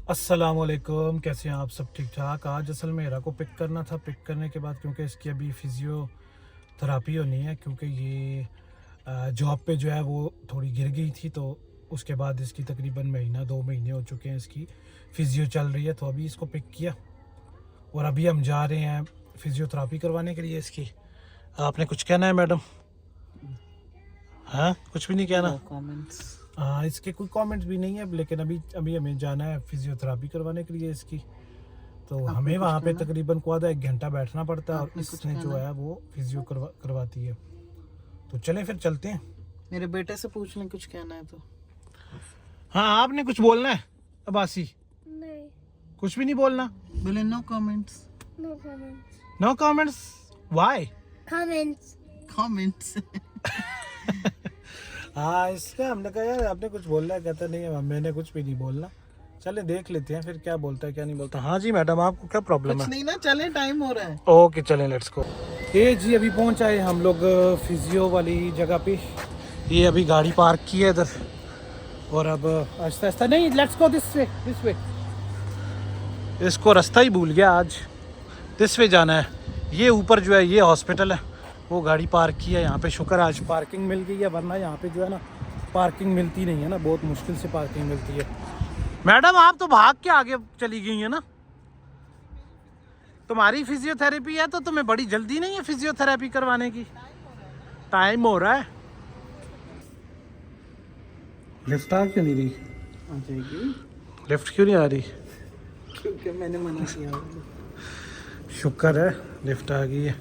अस्सलामुअलैकुम, कैसे हैं आप? सब ठीक ठाक। आज असल में हीरा को पिक करना था। पिक करने के बाद क्योंकि इसकी अभी फिजियोथेरापी होनी है, क्योंकि ये जॉब पे जो है वो थोड़ी गिर गई थी, तो उसके बाद इसकी तकरीबन महीना 2 महीने हो चुके हैं इसकी फिजियो चल रही है। तो अभी इसको पिक किया और अभी हम जा रहे हैं फिजियोथेरापी करवाने के लिए इसकी। आपने कुछ कहना है मैडम? हाँ, कुछ भी नहीं कहना? हाँ, इसके कोई कमेंट्स भी नहीं है, लेकिन अभी हमें जाना है फिजियोथेरापी करवाने के लिए इसकी। तो हमें वहाँ पे तकरीबन आधा 1 घंटा बैठना पड़ता है और इसने जो है वो फिजियो करवाती है। तो चलें फिर चलते हैं। मेरे बेटे से पूछ लें कुछ कहना है तो। हाँ, आपने कुछ बोलना है अब्बासी? नहीं, कुछ भी नहीं बोलना? बोले no comments. No comments. No comments? Why? Comments. Comments. हाँ, इसका हमने कहा यार आपने कुछ बोलना है, कहता नहीं है मैंने कुछ भी नहीं बोलना। चले देख लेते हैं फिर क्या बोलता है क्या नहीं बोलता। हाँ जी मैडम, आपको क्या प्रॉब्लम है? कुछ नहीं ना, चले टाइम हो रहा है। ओके चलें, लेट्स गो। ये जी अभी पहुंच आए हम लोग फिजियो वाली जगह पे। ये अभी गाड़ी पार्क की है इधर और अब आहिस्ता आहिस्ता नहीं, लेट्स गो दिस वे। इसको रास्ता ही भूल गया आज। दिस वे जाना है। ये ऊपर जो है ये हॉस्पिटल है, वो गाड़ी पार्क की है यहाँ पे। शुक्र आज पार्किंग मिल गई है, वरना यहाँ पे जो है ना पार्किंग मिलती नहीं है ना, बहुत मुश्किल से पार्किंग मिलती है। मैडम आप तो भाग के आगे चली गई है ना। तुम्हारी फिजियोथेरेपी है तो तुम्हें बड़ी जल्दी नहीं है फिजियोथेरेपी करवाने की? टाइम हो रहा है। लिफ्ट आ क्यों नहीं रही? आ जाएगी लिफ्ट क्यों नहीं आ रही? क्योंकि मैंने मना किया। शुक्र है लिफ्ट आ गई है।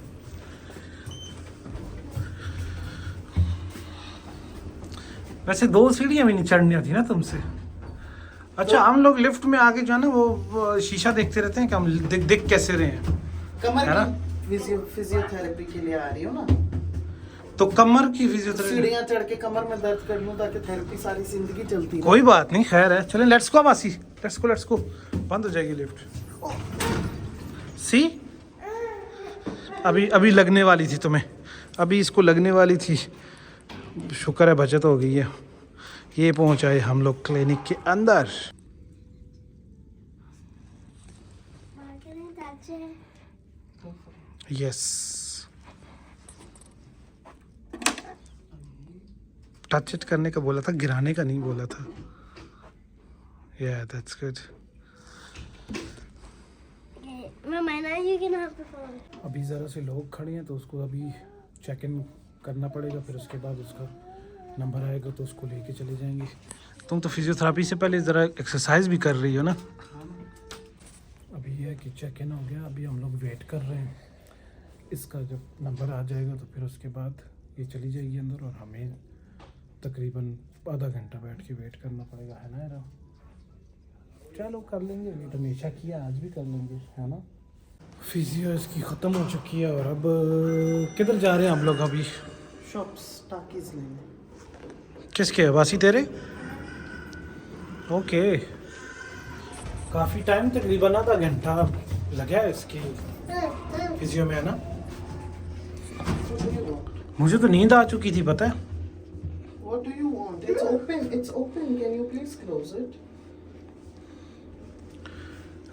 वैसे 2 सीढ़ियां भी नहीं चढ़नी होती ना तुमसे। अच्छा, हम लोग लिफ्ट में आके जो है ना वो शीशा देखते रहते हैं कि हम दिख कैसे रहे हैं, कमर है ना? की फिजियोथेरेपी के लिए आ रही हो ना? तो कमर की फिजियोथेरेपी। सीढ़ियाँ चढ़ के कमर में दर्द कर लूं ताकि थेरेपी सारी जिंदगी चलती रहे। कोई बात नहीं, खैर है। चलें लेट्स गो बासी, लेट्स गो। बंद हो जाएगी लिफ्ट। सी अभी लगने वाली थी तुम्हें, अभी इसको लगने वाली थी। शुक्र है बचत हो गई है। ये पहुंचाए हम लोग क्लिनिक के अंदर। यस, टच इट करने का बोला था, गिराने का नहीं बोला था। या दैट्स गुड। अभी ज़रा से लोग खड़े हैं तो उसको अभी चेक इन करना पड़ेगा, फिर उसके बाद उसका नंबर आएगा तो उसको लेके चले जाएंगे। तुम तो फिजियोथेरेपी से पहले ज़रा एक्सरसाइज भी कर रही हो ना। अभी यह है कि चेक इन हो गया, अभी हम लोग वेट कर रहे हैं। इसका जब नंबर आ जाएगा तो फिर उसके बाद ये चली जाएगी अंदर और हमें तकरीबन आधा घंटा बैठ के वेट करना पड़ेगा, है ना यार? चलो कर लेंगे, वेट हमेशा किया, आज भी कर लेंगे, है ना? फिजियो इसकी ख़त्म हो चुकी है और अब किधर जा रहे हैं हम लोग? अभी शॉप्स टाकीज लेंगे। किसके? वासी तेरे? ओके, काफ़ी टाइम, तकरीबन आधा घंटा लगा है इसकी फिजियो में, है ना? मुझे तो नींद आ चुकी थी, पता है? What do you want? It's open. It's open. Can you please close it?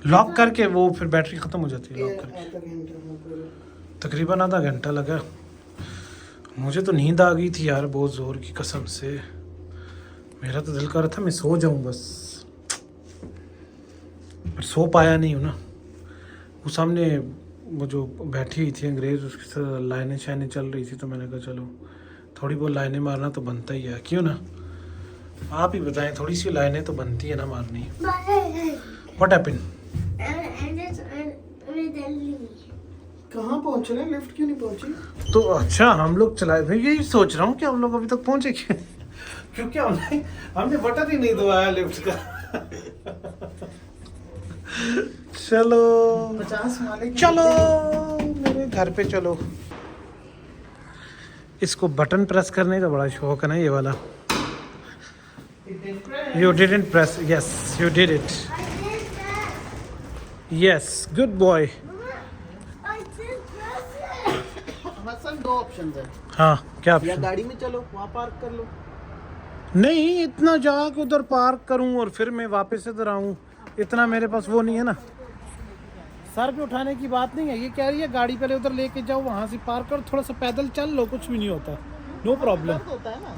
Lock करके वो फिर बैटरी ख़त्म हो जाती है लॉक करके। आधा घंटा मतलब। तकरीबन आधा घंटा लगा। मुझे तो नींद आ गई थी यार, बहुत ज़ोर की कसम से। मेरा तो दिल कर रहा था मैं सो जाऊं बस, पर सो पाया नहीं हूँ ना। वो सामने वो जो बैठी हुई थी अंग्रेज़, उसके साथ लाइनें शाइनें चल रही थी, तो मैंने कहा चलो थोड़ी बहुत लाइनें मारना तो बनता ही है, क्यों ना? आप ही बताएं, थोड़ी सी लाइनें तो बनती है ना मारनी। What happened? कहाँ पहुँच रहे हैं? लिफ्ट क्यों नहीं पहुँची? तो अच्छा हम लोग चलाए भाई, यही सोच रहा हूँ कि हम लोग अभी तक पहुँचे क्यों? क्योंकि हमने बटन ही नहीं दबाया लिफ्ट का। चलो 50 वाले चलो मेरे घर पे चलो। इसको बटन प्रेस करने का बड़ा शौक है ना, ये वाला। You didn't press. Yes, you did it. Yes, good boy. हमारे साथ 2 ऑप्शन है। हाँ, क्या या ऑप्शन? गाड़ी में चलो, वहाँ पार्क कर लो। नहीं, इतना जाके उधर पार्क करूं और फिर मैं वापस इधर आऊं, इतना मेरे पास वो नहीं है ना, सर पे उठाने की बात नहीं है। ये कह रही है गाड़ी पहले उधर लेके जाओ, वहाँ से पार कर, थोड़ा सा पैदल चल लो, कुछ भी नहीं होता, नो प्रॉब्लम। होता है ना,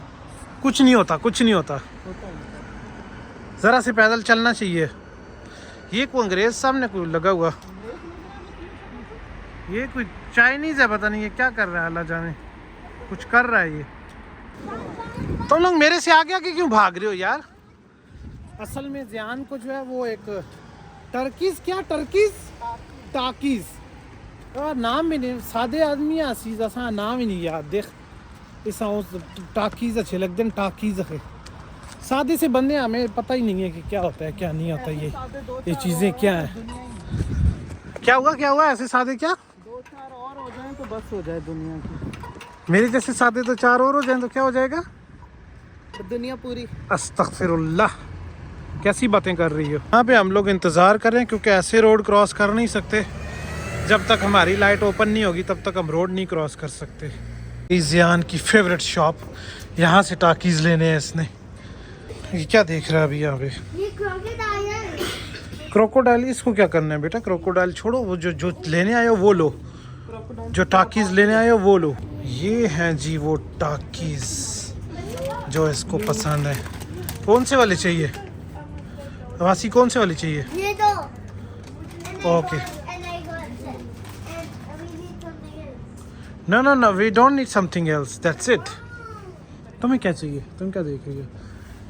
कुछ नहीं होता, कुछ नहीं होता, ज़रा से पैदल चलना चाहिए। ये कोई अंग्रेज सामने कोई लगा हुआ, ये कोई चाइनीज़ है, पता नहीं ये क्या कर रहा है, अल्लाह जाने कुछ कर रहा है ये। तुम लोग मेरे से आगे आगे क्यों भाग रहे हो यार? असल में ज़ियान को जो है वो एक टाकीज़ और नाम भी नहीं, सादे आदमी असीज असा नाम ही नहीं याद। देख इस टाकीज़ अच्छे लगते हैं, टाकीज़ है सादे से बंदे, हमें पता ही नहीं है कि क्या होता है क्या नहीं होता, ये चीज़ें क्या हैं। क्या हुआ ऐसे सादे क्या 2-4 और हो जाएं तो बस हो जाए दुनिया की। मेरे जैसे सादे तो 4 और हो जाएं तो क्या हो जाएगा? तो दुनिया पूरी। अस्तगफिरुल्लाह, कैसी बातें कर रही हो। यहाँ पे हम लोग इंतज़ार कर रहे हैं क्योंकि ऐसे रोड क्रॉस कर नहीं सकते, जब तक हमारी लाइट ओपन नहीं होगी तब तक हम रोड नहीं क्रॉस कर सकते। ज़ियान की फेवरेट शॉप, यहाँ से टाकीज़ लेने हैं इसने। ये क्या देख रहा है अभी यहाँ पे? ये crocodile है। क्रोकोडाइल, इसको क्या करना है बेटा? क्रोकोडाइल छोड़ो, वो जो लेने आए हो वो लो, जो टाकीज़ लेने आए हो वो लो। ये हैं जी वो टाकीज़ जो इसको पसंद है। कौन से वाले चाहिए वासी, कौन से वाले चाहिए? ये दो। Okay, And I got it. And we need something else. No we don't need something else, that's it. तुम्हें क्या चाहिए? तुम क्या देख रही हो?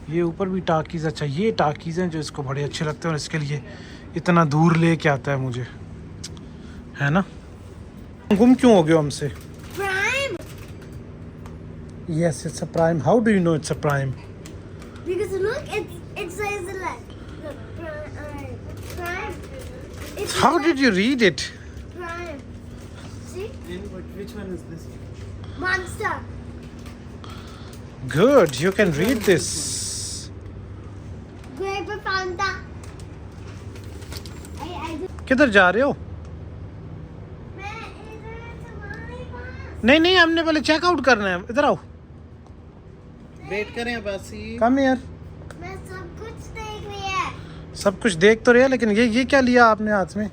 ये ऊपर भी टाकीज़, अच्छा ये टाकीज़ हैं जो इसको बड़े अच्छे लगते हैं और इसके लिए इतना दूर लेके आता है मुझे, है ना। गुम क्यों हो गए हमसे? Prime. Yes it's a prime. How do you know it's a prime? Because look, it says the left. Look, prime. It's how did you read it? prime. See? Which one is this? Monster. Good, you can read this. Grape Fanta. किधर जा रहे हो? मैं इधर तुम्हारे पास। नहीं हमने पहले चेकआउट करना है, इधर आओ। वेट करें बासी। Come here. मैं सब कुछ देख रही है। सब कुछ देख तो रहे हैं, लेकिन ये क्या लिया आपने हाथ में? ये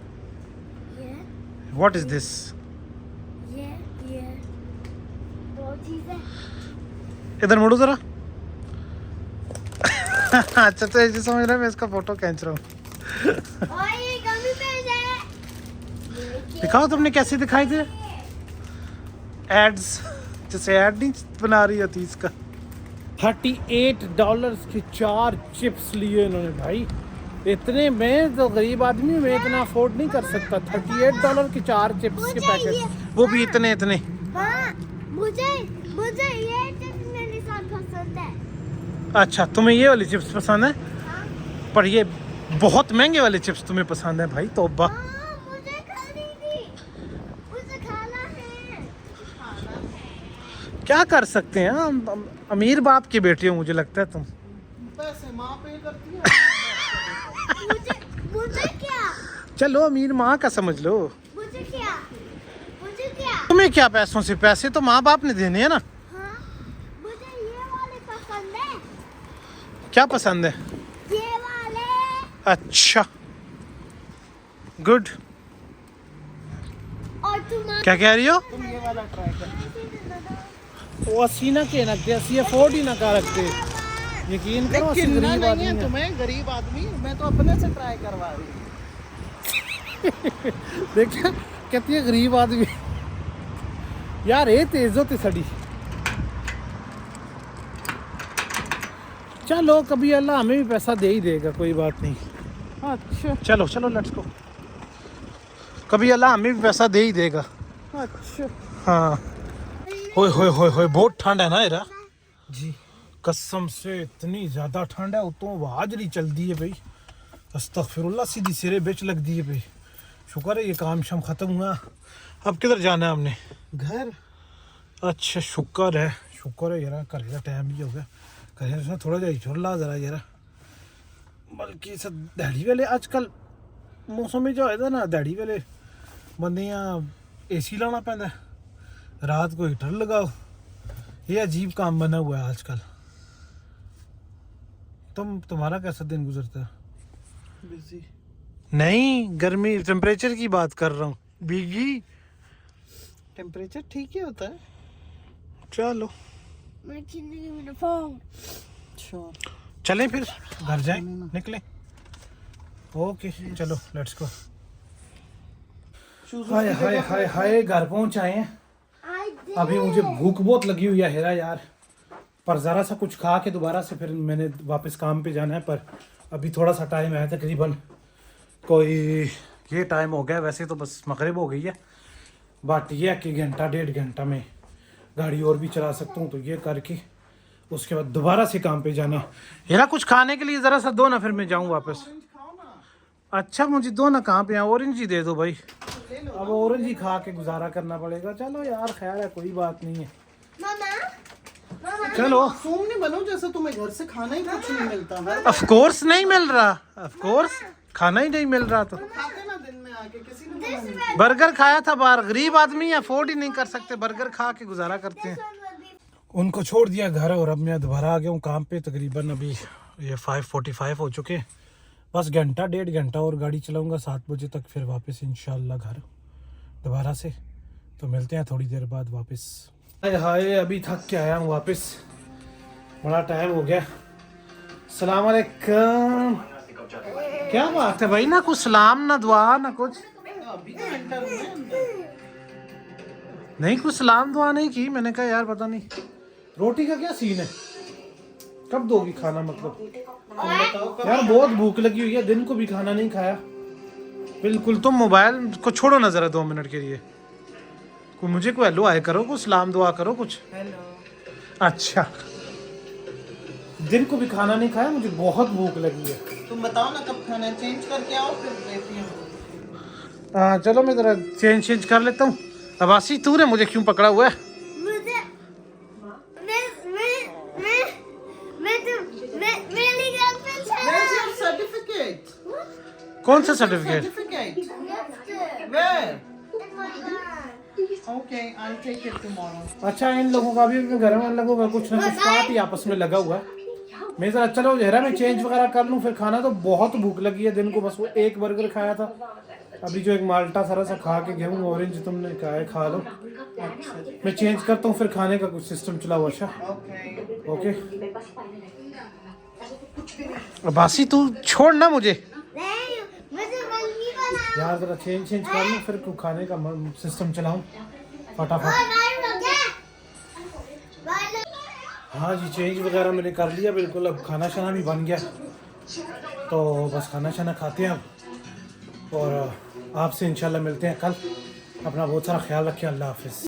व्हाट इज दिस? ये दो चीजें। इधर मुड़ो जरा। अच्छा तो ऐसे समझ रहा है मैं इसका फोटो खींच रहा हूँ। और ये गमी पेज है। दिखाओ तुमने कैसे दिखाई थे एड्स, जैसे ऐड नहीं बना रही होती इसका। $38 की 4 चिप्स लिए इन्होंने भाई। इतने में तो गरीब आदमी में इतना अफोर्ड नहीं कर सकता। $38 की 4 चिप्स के पैकेट, वो भी इतने। हाँ, मुझे ये चिप्स मेरे साथ पसंद है। अच्छा तुम्हें ये वाली चिप्स पसंद है, पर ये बहुत महंगे वाले चिप्स तुम्हें पसंद है भाई। तौबा, हाँ, मुझे खानी थी। मुझे खाना है। क्या कर सकते हैं हम अमीर बाप की बेटी हो, मुझे लगता है तुम। पैसे माँ पे करती है। मुझे क्या? चलो अमीर माँ का समझ लो। मुझे क्या? तुम्हें क्या पैसों से? पैसे तो माँ बाप ने देने हैं ना। हाँ, मुझे ये वाले पसंद है। क्या पसंद है? ये वाले। अच्छा गुड। और तुम क्या कह रही हो? तुम ये वाला ट्राई कर। वो असी ना के नकते, असी अफोर्ड ही ना कर रखते। यकीन करो असी कितना गरीब नहीं आदमी है है। तुम्हें, गरीब आदमी। मैं तो अपने से ट्राई करवा रही हूँ। देखा कहती है गरीब आदमी। यार ये तेज होती सड़ी। चलो कभी अल्लाह हमें भी पैसा दे ही देगा, कोई बात नहीं। अच्छा चलो लेट्स गो। कभी अल्लाह हमें भी पैसा दे ही देगा। अच्छा। हाँ। होए बहुत ठंड है ना यार जी कसम से, इतनी ज़्यादा ठंड है। तो हाजरी चल दी है भाई। अस्तगफिरुल्लाह, सीधी सिरे बेच लग दी है भाई। शुक्र है ये काम शाम ख़त्म हुआ। अब किधर जाना है हमने? घर। अच्छा शुक्र है यार, घर का टाइम भी हो गया। घर थोड़ा जा झुर ला जरा यार, बल्कि सब दिहाड़ी वाले आजकल मौसम जो है ना, दिहाड़ी वाले बंदे AC लाना पैंदा है, रात को हीटर लगाओ। ये अजीब काम बना हुआ है आजकल। तुम्हारा कैसा दिन गुजरता है? बिजी। नहीं, गर्मी टेम्परेचर की बात कर रहा हूँ। बिजी टेम्परेचर ठीक ही होता है। चलो मैं जिंदगी में फोन Sure. चलें फिर घर जाएं, निकलें। ओके चलो लेट्स गो। हाय हाय हाय हाय, घर पहुंच आए हैं। अभी मुझे भूख बहुत लगी हुई है हेरा यार, पर ज़रा सा कुछ खा के दोबारा से फिर मैंने वापस काम पे जाना है। पर अभी थोड़ा सा टाइम है, तकरीबन कोई ये टाइम हो गया, वैसे तो बस मगरिब हो गई है, बट ये है कि घंटा डेढ़ घंटा में गाड़ी और भी चला सकता हूँ, तो ये करके उसके बाद दोबारा से काम पे जाना। हेरा कुछ खाने के लिए ज़रा सा दो ना, फिर मैं जाऊँ वापस। अच्छा मुझे दो ना, कहाँ पे है? ऑरेंज ही दे दो भाई। अब ऑरेंज ही खा के गुजारा करना पड़ेगा। चलो यार खैर है, कोई बात नहीं है। मामा चलो मासूम नहीं बनो, जैसे तुम्हें घर से खाना ही कुछ नहीं मिलता है। ऑफ कोर्स नहीं मिल रहा, ऑफ कोर्स खाना ही नहीं मिल रहा। तो खाते ना दिन में आके, किसी ने मना नहीं किया। बर्गर खाया था बाहर, गरीब आदमी अफोर्ड ही नहीं कर सकते, बर्गर खा के गुजारा करते हैं। उनको छोड़ दिया घर और अब मैं दोबारा आ गया हूँ काम पे। तकरीबन अभी ये 5:45 हो चुके हैं, बस घंटा डेढ़ घंटा और गाड़ी चलाऊँगा, 7 बजे तक फिर वापस इंशाल्लाह घर दोबारा से। तो मिलते हैं थोड़ी देर बाद वापस। हाय हाय, अभी थक के आया हूँ वापस, बड़ा टाइम हो गया। सलाम अलैकुम। क्या बात है भाई, ना कुछ सलाम ना दुआ ना कुछ अभी तो एंटर हुए अंदर। नहीं, कुछ सलाम दुआ नहीं की। मैंने कहा यार पता नहीं रोटी का क्या सीन है, कब दोगी खाना? मतलब बताओ कब? यार बहुत भूख लगी हुई है, दिन को भी खाना नहीं खाया बिल्कुल। तुम मोबाइल को छोड़ो ना जरा 2 मिनट के लिए, मुझे को हेलो आए करो, कुछ सलाम दुआ करो कुछ। हेलो। अच्छा, दिन को भी खाना नहीं खाया, मुझे बहुत भूख लगी है। तुम बताओ ना कब खाना चेंज करके आओ, फिर देती हूँ। चलो मैं जरा चेंज कर लेता हूँ। अबासी तूने मुझे क्यों पकड़ा हुआ है? मुझे मैं मेरी गर्लफ्रेंड Where's your certificate? कौन सा certificate? Certificate. Where? Okay, I'll take it tomorrow. अच्छा, इन लोगों का भी अपने घर में, इन लोगों का कुछ ना कुछ पार्टी आपस में लगा हुआ है। मैं जरा चलो जहरा मैं चेंज वगैरह कर लूँ, फिर खाना तो बहुत भूख लगी है। दिन को बस वो एक बर्गर खाया था, अभी जो एक माल्टा सारा सा खा के गया हूँ। ऑरेंज तुमने कहा है खा लो, मैं चेंज करता हूँ, फिर खाने का कुछ सिस्टम चलाओ। अच्छा Okay. ओके। अबासी तू छोड़ ना मुझे नहीं, मुझे मम्मी बना यार, जरा चेंज कर लूँ, फिर खाने का सिस्टम चलाऊँ फटाफट। हाँ जी, चेंज वगैरह मैंने कर लिया बिल्कुल, अब खाना शाना भी बन गया, तो बस खाना शाना खाते हैं अब, और आपसे इंशाल्लाह मिलते हैं कल। अपना बहुत सारा ख्याल रखिए, अल्लाह हाफिज़।